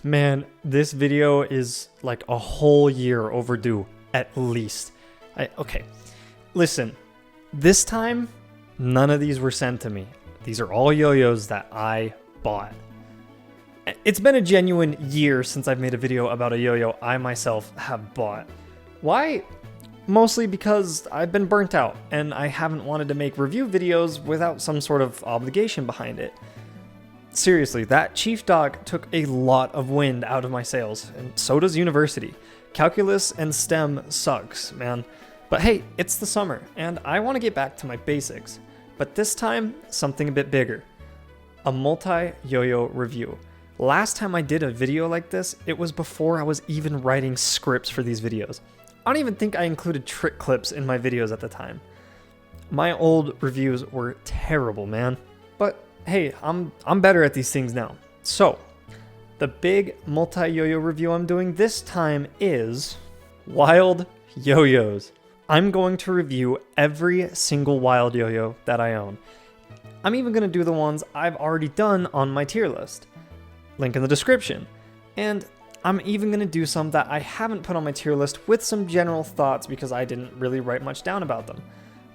Man, this video is like a whole year overdue, at least. Okay, listen, this time, none of these were sent to me. These are all yo-yos that I bought. It's been a genuine year since I've made a video about a yo-yo I myself have bought. Why? Mostly because I've been burnt out, and I haven't wanted to make review videos without some sort of obligation behind it. Seriously, that Chief Dog took a lot of wind out of my sails, and so does university. Calculus and STEM sucks, man. But hey, it's the summer, and I want to get back to my basics. But this time, something a bit bigger. A multi-yo-yo review. Last time I did a video like this, it was before I was even writing scripts for these videos. I don't even think I included trick clips in my videos at the time. My old reviews were terrible, man. But hey, I'm better at these things now. So, the big multi-yo-yo review I'm doing this time is Wild Yo-Yos. I'm going to review every single Wild Yo-Yo that I own. I'm even going to do the ones I've already done on my tier list. Link in the description. And I'm even going to do some that I haven't put on my tier list with some general thoughts because I didn't really write much down about them.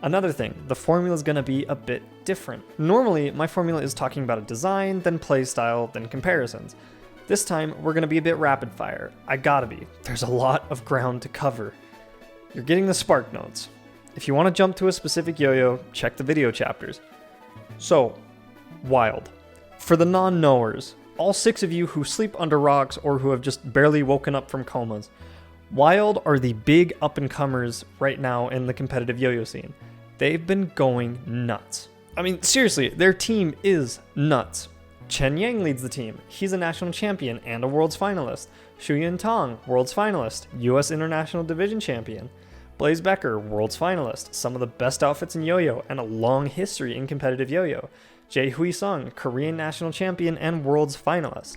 Another thing, the formula is going to be a bit different. Normally, my formula is talking about a design, then playstyle, then comparisons. This time, we're going to be a bit rapid fire. I gotta be. There's a lot of ground to cover. You're getting the spark notes. If you want to jump to a specific yo-yo, check the video chapters. So, Wild. For the non-knowers, all 6 of you who sleep under rocks or who have just barely woken up from comas, Wild are the big up-and-comers right now in the competitive yo-yo scene. They've been going nuts. I mean, seriously, their team is nuts. Chen Yang leads the team. He's a national champion and a world's finalist. Shuyin Tong, world's finalist, US International Division champion. Blaze Becker, world's finalist, some of the best outfits in yo-yo and a long history in competitive yo-yo. Jae Hui Sung, Korean national champion and world's finalist.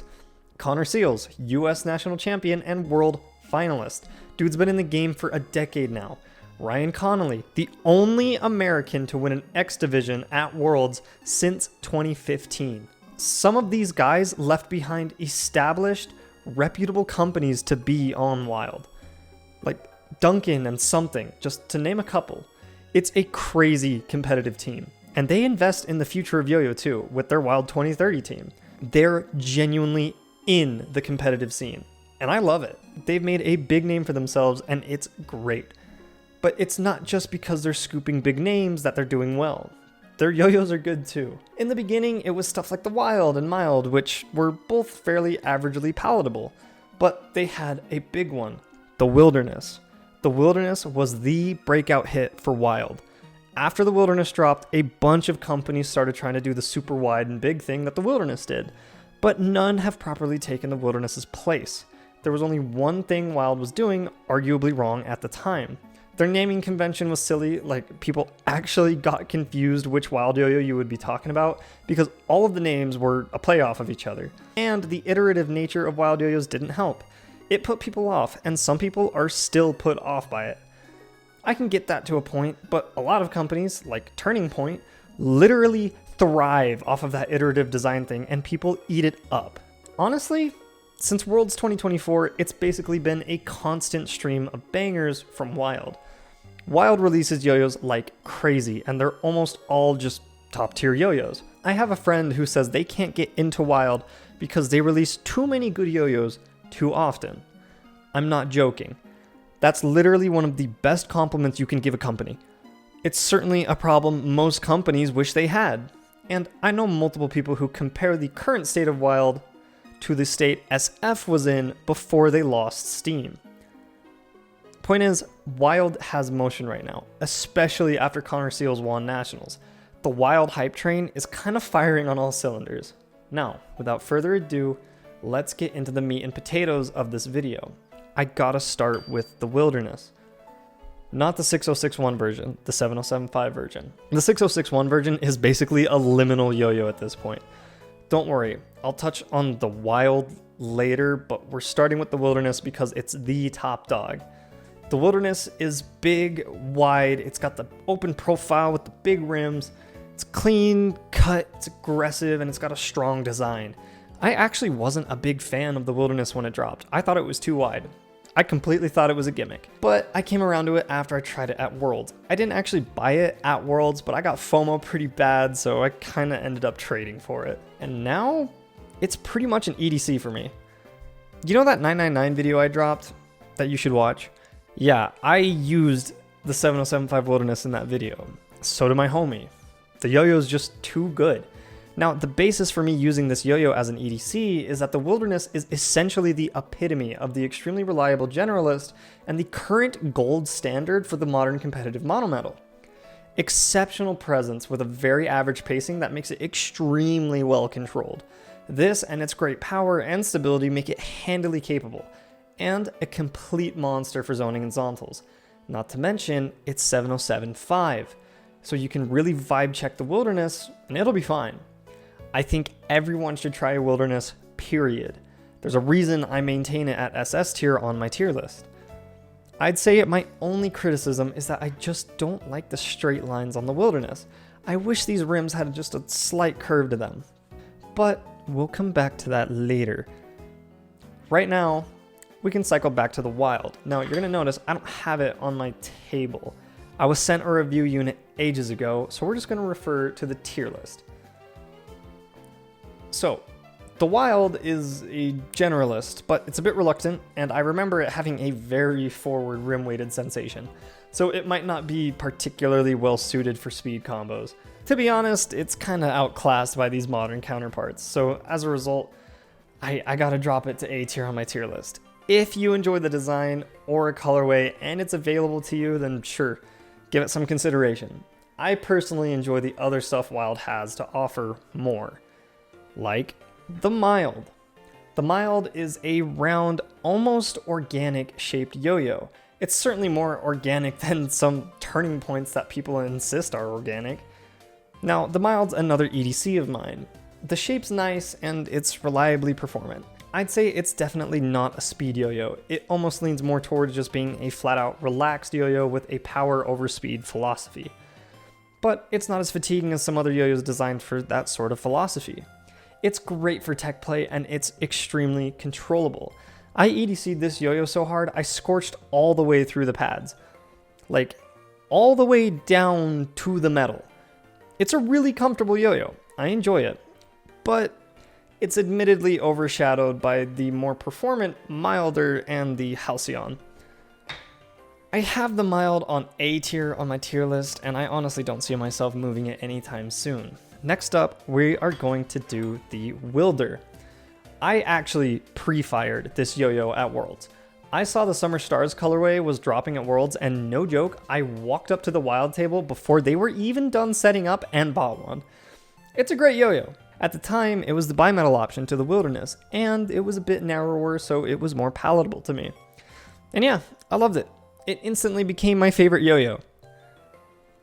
Connor Seals, US national champion and world finalist. Dude's been in the game for a decade now. Ryan Connolly, the only American to win an X Division at Worlds since 2015. Some of these guys left behind established, reputable companies to be on Wild. Like Duncan and something, just to name a couple. It's a crazy competitive team. And they invest in the future of yo-yo too, with their Wild 2030 team. They're genuinely in the competitive scene. And I love it. They've made a big name for themselves, and it's great. But it's not just because they're scooping big names that they're doing well. Their yo-yos are good too. In the beginning, it was stuff like the Wild and Mild, which were both fairly averagely palatable. But they had a big one, the Wilderness. The Wilderness was the breakout hit for Wild. After the Wilderness dropped, a bunch of companies started trying to do the super wide and big thing that the Wilderness did. But none have properly taken the Wilderness's place. There was only one thing Wild was doing arguably wrong at the time. Their naming convention was silly, like people actually got confused which Wild Yo-Yo you would be talking about because all of the names were a playoff of each other. And the iterative nature of Wild Yo-Yos didn't help. It put people off, and some people are still put off by it. I can get that to a point, but a lot of companies, like Turning Point, literally thrive off of that iterative design thing, and people eat it up. Honestly, since Worlds 2024, it's basically been a constant stream of bangers from Wild. Wild releases yo-yos like crazy, and they're almost all just top tier yo-yos. I have a friend who says they can't get into Wild because they release too many good yo-yos too often. I'm not joking. That's literally one of the best compliments you can give a company. It's certainly a problem most companies wish they had. And I know multiple people who compare the current state of Wild to the state SF was in before they lost steam. Point is, Wild has motion right now, especially after Connor Seals won Nationals. The Wild hype train is kind of firing on all cylinders. Now, without further ado, let's get into the meat and potatoes of this video. I gotta start with the Wilderness. Not the 6061 version, the 7075 version. The 6061 version is basically a liminal yo-yo at this point. Don't worry, I'll touch on the Wild later, but we're starting with the Wilderness because it's the top dog. The Wilderness is big, wide, it's got the open profile with the big rims, it's clean cut, it's aggressive, and it's got a strong design. I actually wasn't a big fan of the Wilderness when it dropped. I thought it was too wide. I completely thought it was a gimmick, but I came around to it after I tried it at Worlds. I didn't actually buy it at Worlds, but I got FOMO pretty bad, so I kind of ended up trading for it. And now, it's pretty much an EDC for me. You know that 999 video I dropped that you should watch? Yeah, I used the 7075 Wilderness in that video. So did my homie. The yo-yo's just too good. Now, the basis for me using this yo-yo as an EDC is that the Wilderness is essentially the epitome of the extremely reliable generalist and the current gold standard for the modern competitive monometal. Exceptional presence with a very average pacing that makes it extremely well controlled. This and its great power and stability make it handily capable, and a complete monster for zoning and zontals. Not to mention, it's 7075, so you can really vibe check the Wilderness and it'll be fine. I think everyone should try a Wilderness, period. There's a reason I maintain it at SS tier on my tier list. I'd say my only criticism is that I just don't like the straight lines on the Wilderness. I wish these rims had just a slight curve to them. But we'll come back to that later. Right now, we can cycle back to the Wild. Now, you're gonna notice I don't have it on my table. I was sent a review unit ages ago, so we're just gonna refer to the tier list. So, the Wild is a generalist, but it's a bit reluctant, and I remember it having a very forward rim-weighted sensation, so it might not be particularly well suited for speed combos. To be honest, it's kinda outclassed by these modern counterparts, so as a result, I gotta drop it to A tier on my tier list. If you enjoy the design or a colorway and it's available to you, then sure, give it some consideration. I personally enjoy the other stuff Wild has to offer more. Like the Mild. The Mild is a round, almost organic shaped yo-yo. It's certainly more organic than some turning points that people insist are organic. Now, the Mild's another EDC of mine. The shape's nice and it's reliably performant. I'd say it's definitely not a speed yo-yo. It almost leans more towards just being a flat out relaxed yo-yo with a power over speed philosophy. But it's not as fatiguing as some other yo-yos designed for that sort of philosophy. It's great for tech play and it's extremely controllable. I EDC'd this yo-yo so hard I scorched all the way through the pads. Like, all the way down to the metal. It's a really comfortable yo-yo. I enjoy it. But it's admittedly overshadowed by the more performant Milder and the Halcyon. I have the Mild on A tier on my tier list, and I honestly don't see myself moving it anytime soon. Next up, we are going to do the Wilder. I actually pre-fired this yo-yo at Worlds. I saw the Summer Stars colorway was dropping at Worlds, and no joke, I walked up to the Wild table before they were even done setting up and bought one. It's a great yo-yo. At the time, it was the bimetal option to the Wilderness, and it was a bit narrower, so it was more palatable to me. And yeah, I loved it. It instantly became my favorite yo-yo.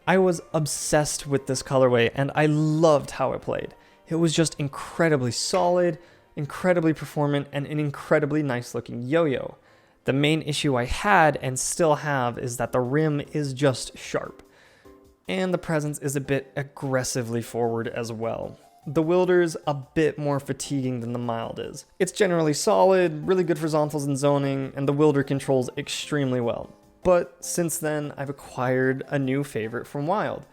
I was obsessed with this colorway, and I loved how it played. It was just incredibly solid, incredibly performant, and an incredibly nice looking yo-yo. The main issue I had, and still have, is that the rim is just sharp. And the presence is a bit aggressively forward as well. The Wilder's a bit more fatiguing than the Mild is. It's generally solid, really good for zontals and zoning, and the Wilder controls extremely well. But since then, I've acquired a new favorite from Wild.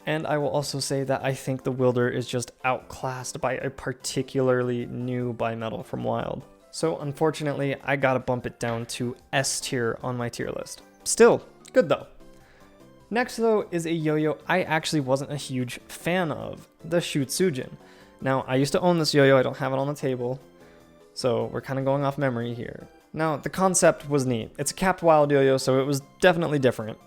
And I will also say that I think the Wilder is just outclassed by a particularly new bimetal from Wild. So unfortunately, I gotta bump it down to S tier on my tier list. Still, good though. Next though is a yo-yo I actually wasn't a huge fan of, the Shutsujin. Now, I used to own this yo-yo, I don't have it on the table, so we're kind of going off memory here. Now, the concept was neat. It's a capped Wild yo-yo, so it was definitely different.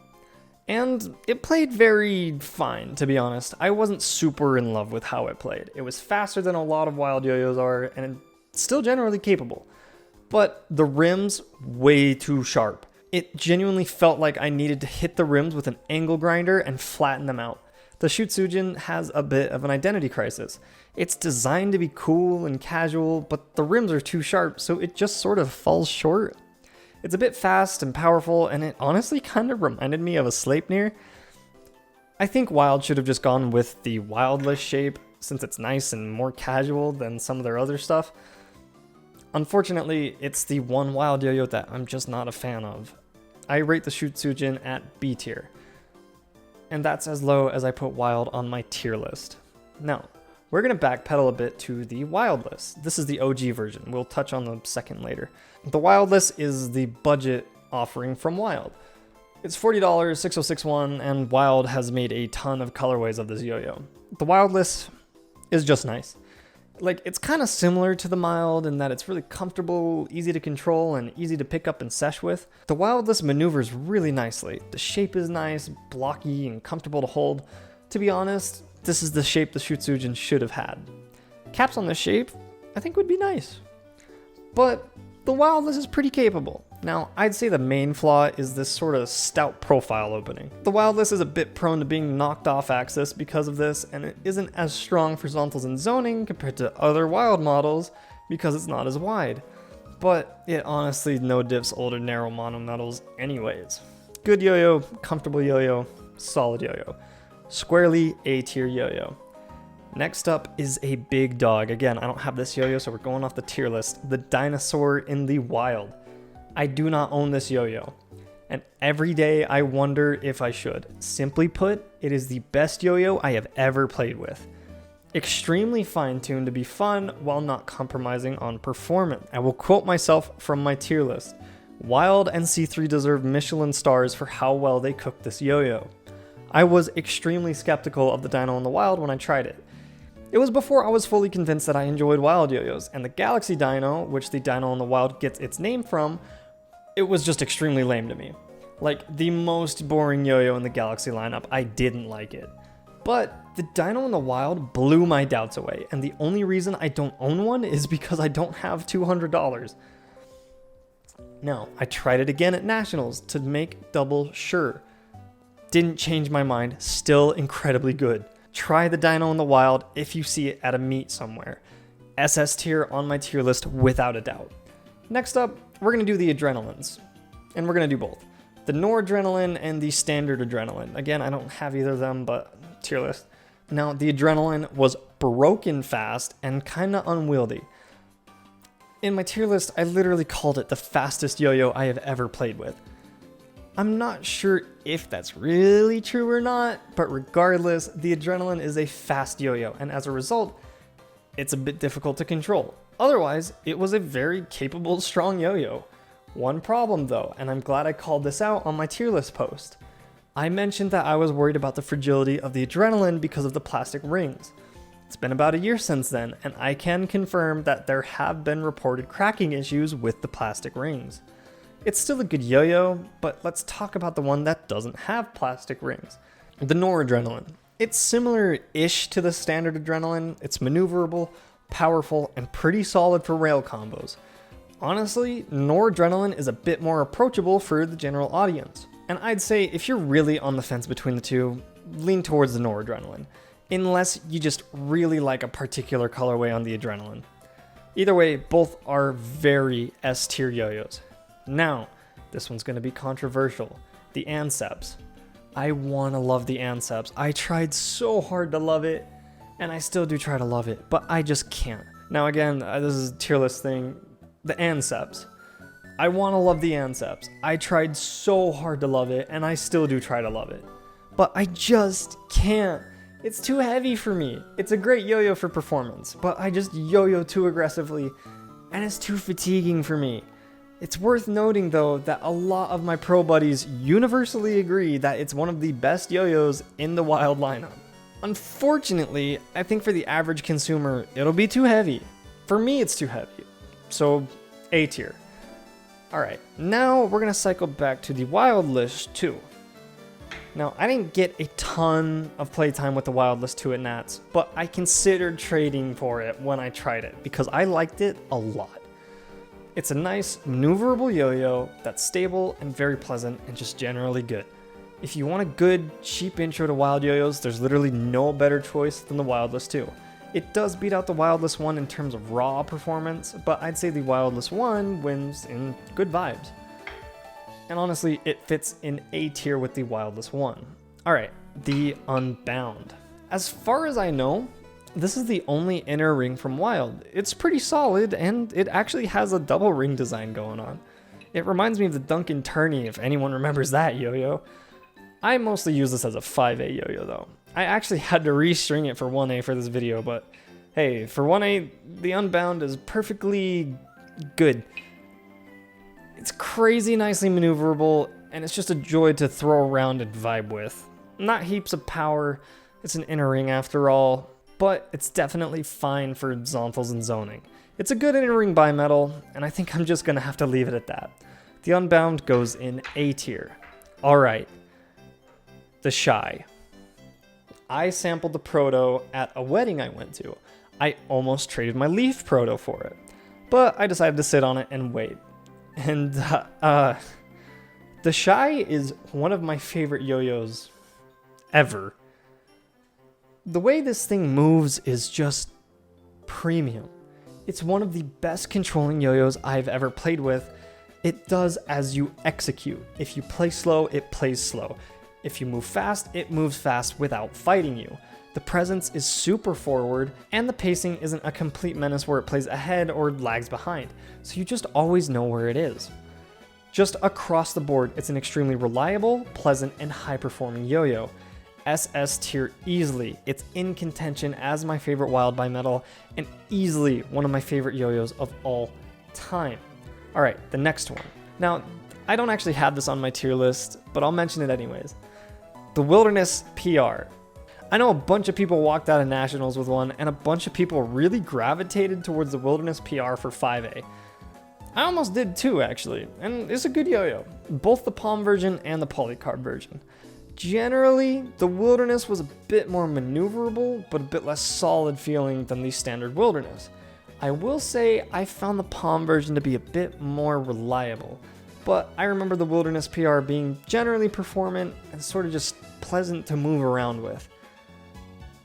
And it played very fine, to be honest. I wasn't super in love with how it played. It was faster than a lot of Wild yo-yos are, and still generally capable. But the rims, way too sharp. It genuinely felt like I needed to hit the rims with an angle grinder and flatten them out. The Shutsujin has a bit of an identity crisis. It's designed to be cool and casual, but the rims are too sharp, so it just sort of falls short. It's a bit fast and powerful, and it honestly kind of reminded me of a Sleipnir. I think Wild should have just gone with the Wildless shape, since it's nice and more casual than some of their other stuff. Unfortunately, it's the one Wild Yo-Yo that I'm just not a fan of. I rate the Shutsujin at B tier, and that's as low as I put Wild on my tier list. Now, we're going to backpedal a bit to the Wildless. This is the OG version. We'll touch on the second later. The Wildless is the budget offering from Wild. It's $40, 6061, and Wild has made a ton of colorways of this yo-yo. The Wildless is just nice. Like, it's kind of similar to the Mild in that it's really comfortable, easy to control, and easy to pick up and sesh with. The Wildless maneuvers really nicely. The shape is nice, blocky, and comfortable to hold. To be honest, this is the shape the Shutsujin should have had. Caps on this shape, I think would be nice. But the Wildless is pretty capable. Now, I'd say the main flaw is this sort of stout profile opening. The Wildless is a bit prone to being knocked off axis because of this, and it isn't as strong for horizontals and zoning compared to other Wild models because it's not as wide. But it honestly no diffs older narrow mono metals anyways. Good yo-yo, comfortable yo-yo, solid yo-yo. Squarely A tier yo-yo. Next up is a big dog. Again, I don't have this yo-yo, so we're going off the tier list. The Dinosaur in the Wild. I do not own this yo-yo, and every day I wonder if I should. Simply put, it is the best yo-yo I have ever played with. Extremely fine-tuned to be fun while not compromising on performance. I will quote myself from my tier list. Wild and C3 deserve Michelin stars for how well they cooked this yo-yo. I was extremely skeptical of the Dino in the Wild when I tried it. It was before I was fully convinced that I enjoyed Wild yo-yos, and the Galaxy Dino, which the Dino in the Wild gets its name from, it was just extremely lame to me. Like, the most boring yo-yo in the Galaxy lineup, I didn't like it. But the Dino in the Wild blew my doubts away, and the only reason I don't own one is because I don't have $200. Now, I tried it again at Nationals to make double sure. Didn't change my mind, still incredibly good. Try the Dino in the Wild if you see it at a meet somewhere. SS tier on my tier list without a doubt. Next up, we're going to do the Adrenalines, and we're going to do both. The Noradrenaline and the Standard Adrenaline. Again, I don't have either of them, but tier list. Now, the Adrenaline was broken fast and kind of unwieldy. In my tier list, I literally called it the fastest yo-yo I have ever played with. I'm not sure if that's really true or not, but regardless, the Adrenaline is a fast yo-yo, and as a result, it's a bit difficult to control. Otherwise, it was a very capable, strong yo-yo. One problem though, and I'm glad I called this out on my tier list post. I mentioned that I was worried about the fragility of the Adrenaline because of the plastic rings. It's been about a year since then, and I can confirm that there have been reported cracking issues with the plastic rings. It's still a good yo-yo, but let's talk about the one that doesn't have plastic rings. The Noradrenaline. It's similar-ish to the Standard Adrenaline. It's maneuverable, powerful, and pretty solid for rail combos. Honestly, Noradrenaline is a bit more approachable for the general audience. And I'd say if you're really on the fence between the two, lean towards the Noradrenaline, unless you just really like a particular colorway on the Adrenaline. Either way, both are very S-tier yo-yos. Now, this one's going to be controversial. The Anceps. I want to love the Anceps. I tried so hard to love it, and I still do try to love it, but I just can't. Now again, this is a tier list thing. The Anceps. I want to love the Anceps. I tried so hard to love it, and I still do try to love it. But I just can't. It's too heavy for me. It's a great yo-yo for performance, but I just yo-yo too aggressively, and it's too fatiguing for me. It's worth noting though that a lot of my pro buddies universally agree that it's one of the best yo-yos in the Wild lineup. Unfortunately, I think for the average consumer, it'll be too heavy. For me, it's too heavy. So, A tier. Alright, now we're going to cycle back to the Wildless 2. Now, I didn't get a ton of playtime with the Wildless 2 at Nats, but I considered trading for it when I tried it because I liked it a lot. It's a nice, maneuverable yo-yo that's stable and very pleasant and just generally good. If you want a good, cheap intro to Wild yo-yos, there's literally no better choice than the Wildless 2. It does beat out the Wildless 1 in terms of raw performance, but I'd say the Wildless 1 wins in good vibes. And honestly, it fits in A tier with the Wildless 1. Alright, the Unbound. As far as I know, This is the only inner ring from Wild. It's pretty solid, and it actually has a double ring design going on. It reminds me of the Duncan Tourney, if anyone remembers that yo-yo. I mostly use this as a 5A yo-yo though. I actually had to restring it for 1A for this video, but hey, for 1A, the Unbound is perfectly good. It's crazy nicely maneuverable, and it's just a joy to throw around and vibe with. Not heaps of power, it's an inner ring after all, but it's definitely fine for zonthals and zoning. It's a good inner ring bimetal, and I think I'm just gonna have to leave it at that. The Unbound goes in A tier. Alright, the Shy. I sampled the Proto at a wedding I went to. I almost traded my Leaf Proto for it, but I decided to sit on it and wait. And the Shy is one of my favorite yo-yos ever. The way this thing moves is just premium. It's one of the best controlling yo-yos I've ever played with. It does as you execute. If you play slow, it plays slow. If you move fast, it moves fast without fighting you. The presence is super forward, and the pacing isn't a complete menace where it plays ahead or lags behind, so you just always know where it is. Just across the board, it's an extremely reliable, pleasant, and high-performing yo-yo. SS tier easily. It's in contention as my favorite Wild bimetal, and easily one of my favorite yo-yos of all time. Alright, the next one. Now, I don't actually have this on my tier list, but I'll mention it anyways. The Wilderness PR. I know a bunch of people walked out of Nationals with one, and a bunch of people really gravitated towards the Wilderness PR for 5A. I almost did too, actually, and it's a good yo-yo, both the POM version and the polycarb version. Generally, the Wilderness was a bit more maneuverable, but a bit less solid feeling than the standard Wilderness. I will say I found the POM version to be a bit more reliable, but I remember the Wilderness PR being generally performant and sort of just pleasant to move around with.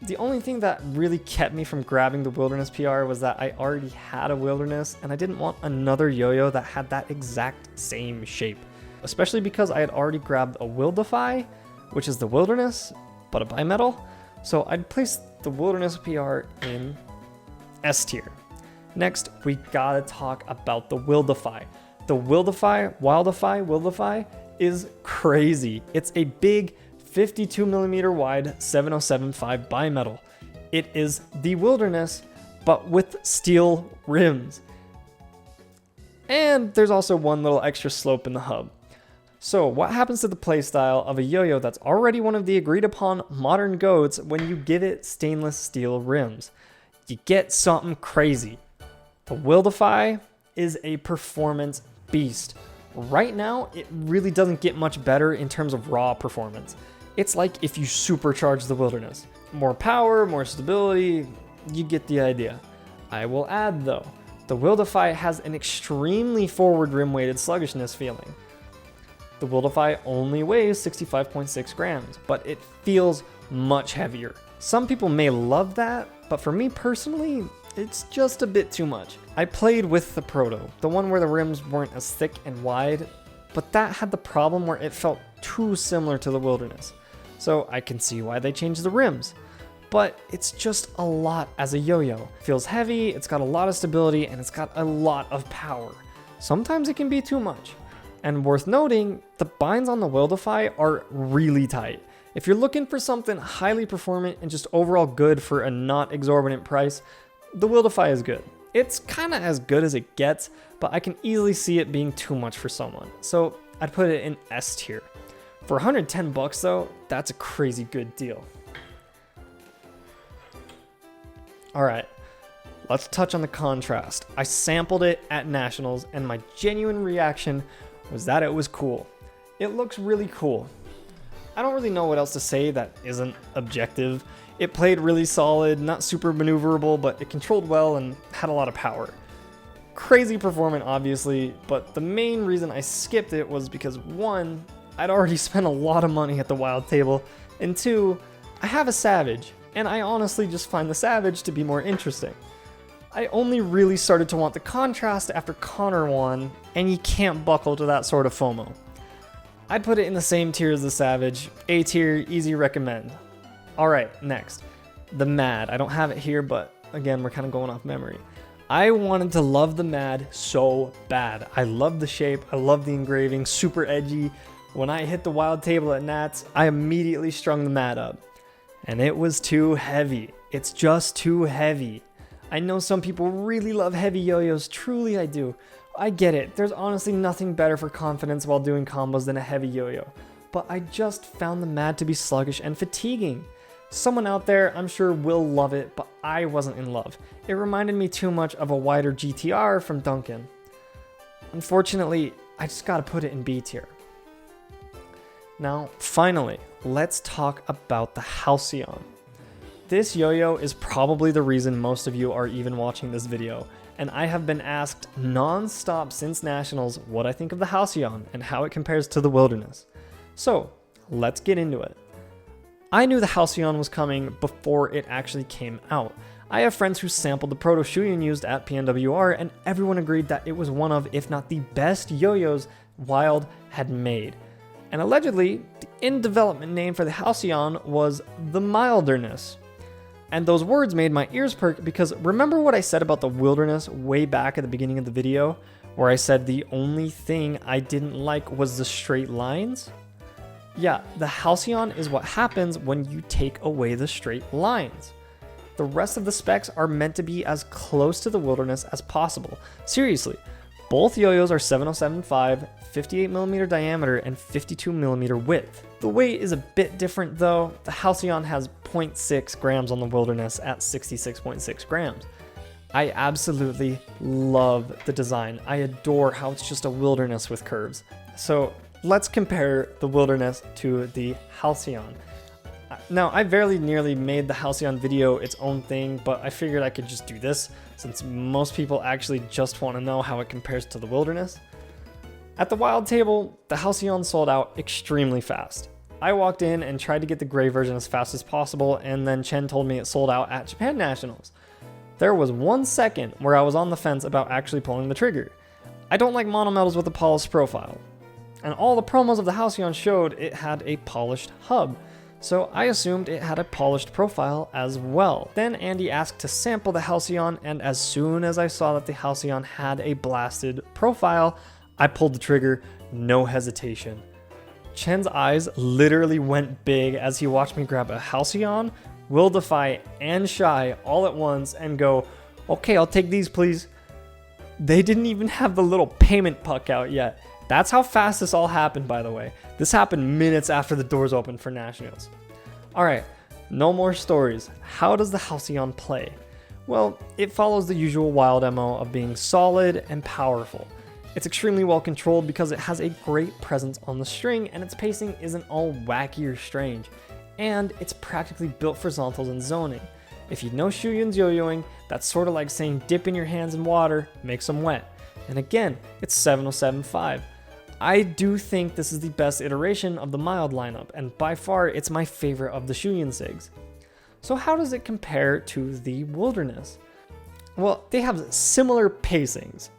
The only thing that really kept me from grabbing the Wilderness PR was that I already had a Wilderness and I didn't want another yo-yo that had that exact same shape, especially because I had already grabbed a Wildify, which is the Wilderness, but a bimetal, so I'd place the Wilderness PR in S tier. Next, we gotta talk about the Wildify. The Wildify is crazy. It's a big 52mm wide 7075 bimetal. It is the Wilderness, but with steel rims. And there's also one little extra slope in the hub. So what happens to the playstyle of a yo-yo that's already one of the agreed upon modern goats when you give it stainless steel rims? You get something crazy. The Wildify is a performance beast. Right now, it really doesn't get much better in terms of raw performance. It's like if you supercharge the Wilderness. More power, more stability, you get the idea. I will add though, the Wildify has an extremely forward rim-weighted sluggishness feeling. The Wildify only weighs 65.6 grams, but it feels much heavier. Some people may love that, but for me personally, it's just a bit too much. I played with the Proto, the one where the rims weren't as thick and wide, but that had the problem where it felt too similar to the Wilderness. So I can see why they changed the rims. But it's just a lot as a yo-yo. It feels heavy, it's got a lot of stability, and it's got a lot of power. Sometimes it can be too much. And worth noting, the binds on the Wildify are really tight. If you're looking for something highly performant and just overall good for a not exorbitant price, the Wildify is good. It's kinda as good as it gets, but I can easily see it being too much for someone. So I'd put it in S tier. For 110 bucks though, that's a crazy good deal. Alright, let's touch on the contrast. I sampled it at Nationals and my genuine reaction was that it was cool. It looks really cool. I don't really know what else to say that isn't objective. It played really solid, not super maneuverable, but it controlled well and had a lot of power. Crazy performant, obviously, but the main reason I skipped it was because 1, I'd already spent a lot of money at the Wild table, and 2, I have a Savage, and I honestly just find the Savage to be more interesting. I only really started to want the contrast after Connor won, and you can't buckle to that sort of FOMO. I'd put it in the same tier as the Savage, A tier, easy recommend. Alright, next. the Mad. I don't have it here, but again, we're kind of going off memory. I wanted to love the Mad so bad. I love the shape. I love the engraving, super edgy. When I hit the wild table at Nats, I immediately strung the Mad up. And it was too heavy. It's just too heavy. I know some people really love heavy yo-yos. Truly I do. I get it. There's honestly nothing better for confidence while doing combos than a heavy yo-yo. But I just found the Mad to be sluggish and fatiguing. Someone out there, I'm sure, will love it, but I wasn't in love. It reminded me too much of a wider GTR from Duncan. Unfortunately, I just gotta put it in B tier. Now, finally, let's talk about the Halcyon. This yo-yo is probably the reason most of you are even watching this video, and I have been asked non-stop since Nationals what I think of the Halcyon and how it compares to the Wilderness. So, let's get into it. I knew the Halcyon was coming before it actually came out. I have friends who sampled the proto Shuyin used at PNWR, and everyone agreed that it was one of, if not the best yo-yos Wild had made. And allegedly, the in-development name for the Halcyon was the Milderness. And those words made my ears perk because remember what I said about the Wilderness way back at the beginning of the video, where I said the only thing I didn't like was the straight lines? Yeah, the Halcyon is what happens when you take away the straight lines. The rest of the specs are meant to be as close to the Wilderness as possible. Seriously, both yo-yos are 707.5, 58mm diameter, and 52mm width. The weight is a bit different though. The Halcyon has 0.6 grams on the Wilderness at 66.6 grams. I absolutely love the design. I adore how it's just a Wilderness with curves. So let's compare the Wilderness to the Halcyon. Now, I very nearly made the Halcyon video its own thing, but I figured I could just do this since most people actually just want to know how it compares to the Wilderness. At the Wild table, the Halcyon sold out extremely fast. I walked in and tried to get the gray version as fast as possible, and then Chen told me it sold out at Japan Nationals. There was 1 second where I was on the fence about actually pulling the trigger. I don't like monometals with a polished profile. And all the promos of the Halcyon showed it had a polished hub, so I assumed it had a polished profile as well. Then Andy asked to sample the Halcyon, and as soon as I saw that the Halcyon had a blasted profile, I pulled the trigger, no hesitation. Chen's eyes literally went big as he watched me grab a Halcyon, Wildify, and Shy all at once and go, "Okay, I'll take these please." They didn't even have the little payment puck out yet. That's how fast this all happened, by the way. This happened minutes after the doors opened for Nationals. Alright, no more stories. How does the Halcyon play? Well, it follows the usual Wild MO of being solid and powerful. It's extremely well controlled because it has a great presence on the string and its pacing isn't all wacky or strange. And it's practically built for zontals and zoning. If you know Shuyin's yo-yoing, that's sort of like saying dip in your hands in water, makes them wet. And again, it's 707.5. I do think this is the best iteration of the mild lineup, and by far it's my favorite of the Shuyin SIGs. So how does it compare to the Wilderness? Well, they have similar pacings.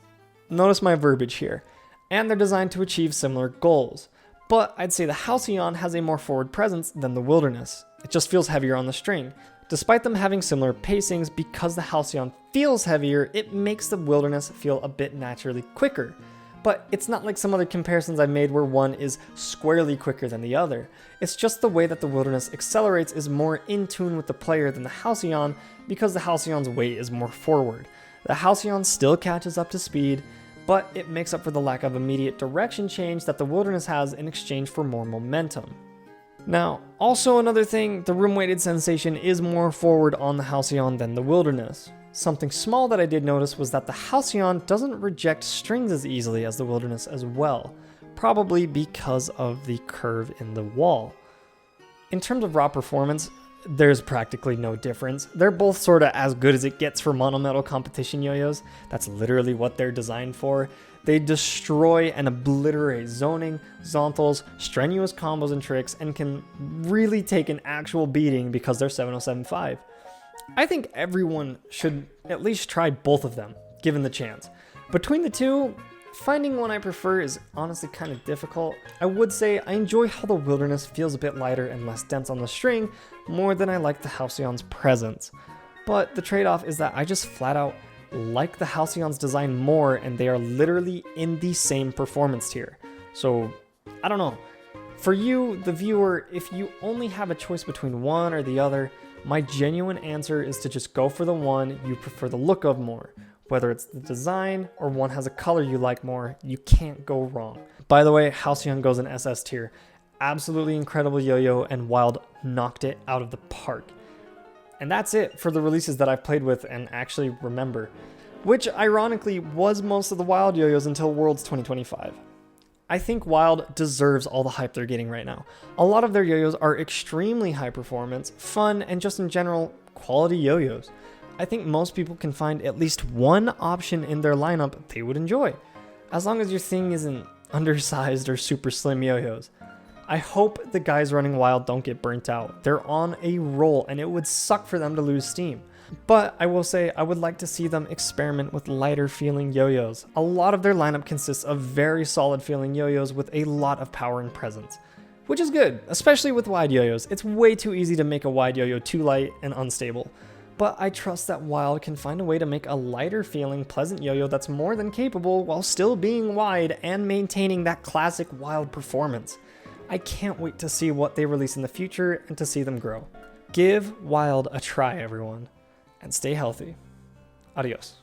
Notice my verbiage here. And they're designed to achieve similar goals. But I'd say the Halcyon has a more forward presence than the Wilderness. It just feels heavier on the string. Despite them having similar pacings, because the Halcyon feels heavier, it makes the Wilderness feel a bit naturally quicker. But it's not like some other comparisons I made where one is squarely quicker than the other. It's just the way that the Wilderness accelerates is more in tune with the player than the Halcyon because the Halcyon's weight is more forward. The Halcyon still catches up to speed, but it makes up for the lack of immediate direction change that the Wilderness has in exchange for more momentum. Now, also another thing, the room-weighted sensation is more forward on the Halcyon than the Wilderness. Something small that I did notice was that the Halcyon doesn't reject strings as easily as the Wilderness as well, probably because of the curve in the wall. In terms of raw performance, there's practically no difference. They're both sorta as good as it gets for monometal competition yo-yos. That's literally what they're designed for. They destroy and obliterate zoning, zontals, strenuous combos and tricks, and can really take an actual beating because they're 707.5. I think everyone should at least try both of them, given the chance. Between the two, Finding one I prefer is honestly kind of difficult. I would say I enjoy how the Wilderness feels a bit lighter and less dense on the string more than I like the Halcyon's presence. But the trade-off is that I just flat out like the Halcyon's design more, and they are literally in the same performance tier. So, I don't know. For you, the viewer, if you only have a choice between one or the other, my genuine answer is to just go for the one you prefer the look of more. Whether it's the design or one has a color you like more, you can't go wrong. By the way, Halcyon goes in SS tier. Absolutely incredible yo-yo, and Wild knocked it out of the park. And that's it for the releases that I've played with and actually remember, which ironically was most of the Wild yo-yos until Worlds 2025. I think Wild deserves all the hype they're getting right now. A lot of their yo-yos are extremely high performance, fun, and just in general, quality yo-yos. I think most people can find at least one option in their lineup they would enjoy, as long as your thing isn't undersized or super slim yo-yos. I hope the guys running Wild don't get burnt out. They're on a roll, and it would suck for them to lose steam. But I will say I would like to see them experiment with lighter feeling yo-yos. A lot of their lineup consists of very solid feeling yo-yos with a lot of power and presence, which is good, especially with wide yo-yos. It's way too easy to make a wide yo-yo too light and unstable. But I trust that Wild can find a way to make a lighter feeling, pleasant yo-yo that's more than capable while still being wide and maintaining that classic Wild performance. I can't wait to see what they release in the future and to see them grow. Give Wild a try, everyone, and stay healthy. Adios.